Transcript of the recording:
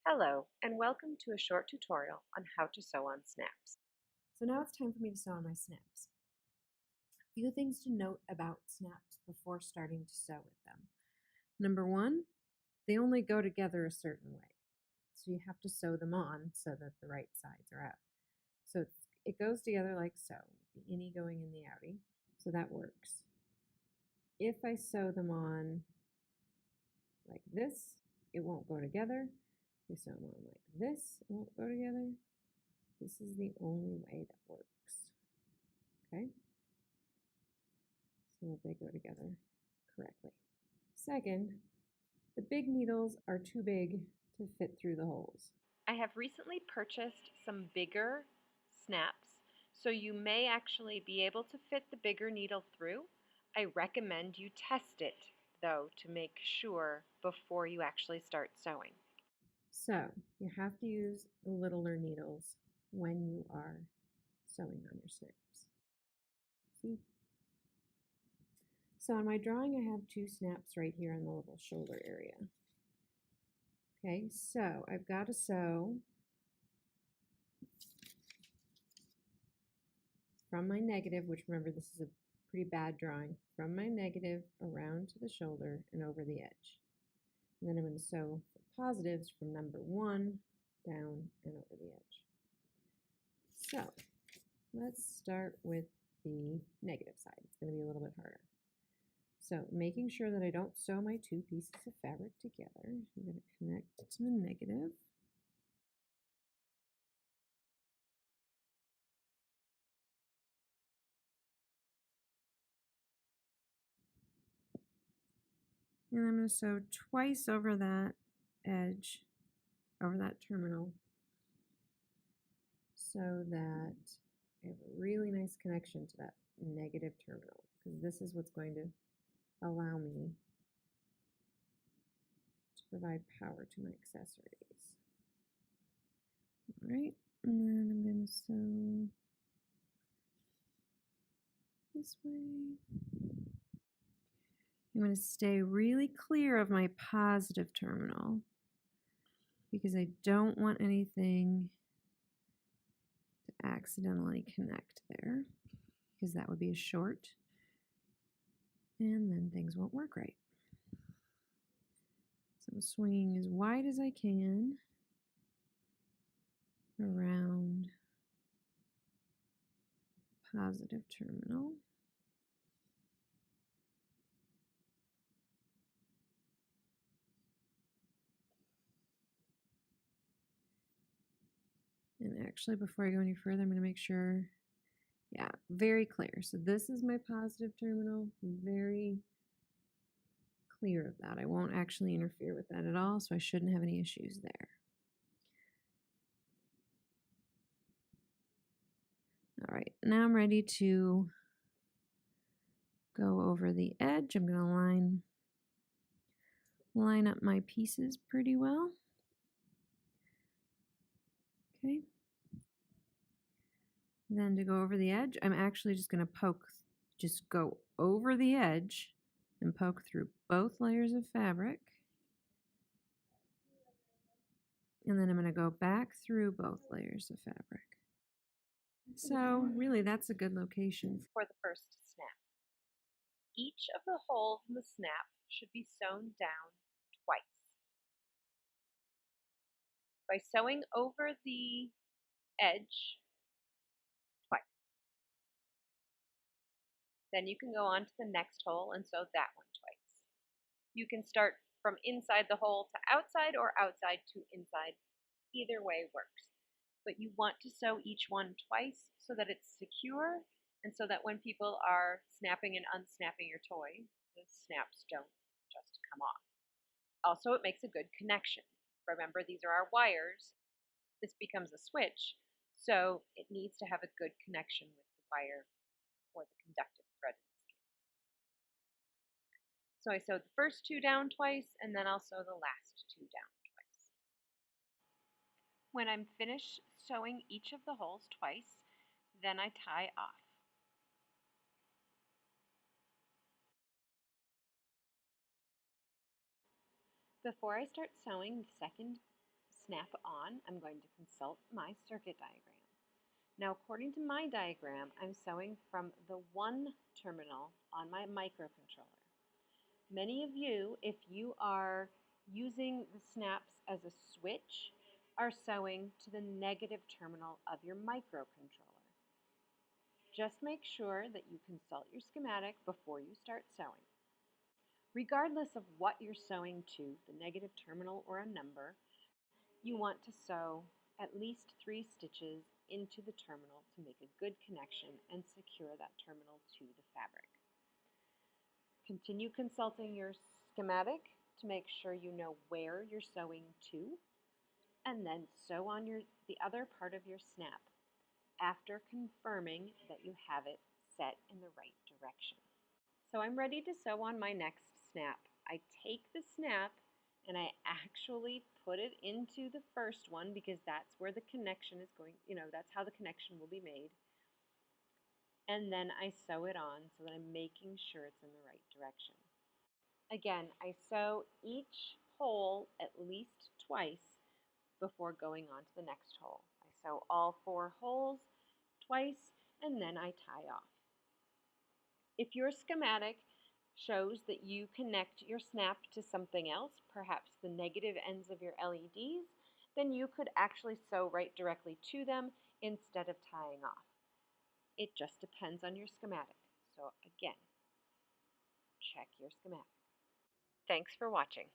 Hello, and welcome to a short tutorial on how to sew on snaps. So now it's time for me to sew on my snaps. A few things to note about snaps before starting to sew with them. Number one, they only go together a certain way. So you have to sew them on so that the right sides are out. So it goes together like so, the innie going in the outie. So that works. If I sew them on like this, it won't go together. If I sew them on like this, it won't go together. This is the only way that works. Okay? So that they go together correctly. Second, the big needles are too big to fit through the holes. I have recently purchased some bigger snaps, so you may actually be able to fit the bigger needle through. I recommend you test it, though, to make sure before you actually start sewing. So you have to use the littler needles when you are sewing on your snaps. See? So on my drawing, I have two snaps right here in the little shoulder area. Okay, so I've got to sew from my negative, which remember this is a pretty bad drawing, from my negative around to the shoulder and over the edge. And then I'm going to sew the positives from number 1 down and over the edge. So let's start with the negative side. It's going to be a little bit harder. So making sure that I don't sew my two pieces of fabric together, I'm going to connect to the negative. And I'm going to sew twice over that edge, over that terminal, so that I have a really nice connection to that negative terminal, because this is what's going to allow me to provide power to my accessories. All right, and then I'm going to sew this way. I'm going to stay really clear of my positive terminal because I don't want anything to accidentally connect there, because that would be a short and then things won't work right. So I'm swinging as wide as I can around positive terminal. And actually, before I go any further, I'm going to make sure, yeah, very clear. So this is my positive terminal, very clear of that. I won't actually interfere with that at all, so I shouldn't have any issues there. All right, now I'm ready to go over the edge. I'm going to line up my pieces pretty well. Okay. Then to go over the edge, I'm actually just going to just go over the edge and poke through both layers of fabric. And then I'm going to go back through both layers of fabric. So really that's a good location for the first snap. Each of the holes in the snap should be sewn down twice. By sewing over the edge twice. Then you can go on to the next hole and sew that one twice. You can start from inside the hole to outside or outside to inside. Either way works. But you want to sew each one twice so that it's secure and so that when people are snapping and unsnapping your toy, the snaps don't just come off. Also, it makes a good connection. Remember, these are our wires. This becomes a switch, so it needs to have a good connection with the wire or the conductive thread in this case. So I sewed the first two down twice, and then I'll sew the last two down twice. When I'm finished sewing each of the holes twice, then I tie off. Before I start sewing the second snap on, I'm going to consult my circuit diagram. Now, according to my diagram, I'm sewing from the 1 terminal on my microcontroller. Many of you, if you are using the snaps as a switch, are sewing to the negative terminal of your microcontroller. Just make sure that you consult your schematic before you start sewing. Regardless of what you're sewing to, the negative terminal or a number, you want to sew at least 3 stitches into the terminal to make a good connection and secure that terminal to the fabric. Continue consulting your schematic to make sure you know where you're sewing to, and then sew on the other part of your snap after confirming that you have it set in the right direction. So I'm ready to sew on my next snap. I take the snap and I actually put it into the first one because that's where the connection is going, that's how the connection will be made. And then I sew it on so that I'm making sure it's in the right direction. Again, I sew each hole at least twice before going on to the next hole. I sew all 4 holes twice and then I tie off. If your schematic shows that you connect your snap to something else, perhaps the negative ends of your LEDs, then you could actually sew right directly to them instead of tying off. It just depends on your schematic. So again, check your schematic. Thanks for watching.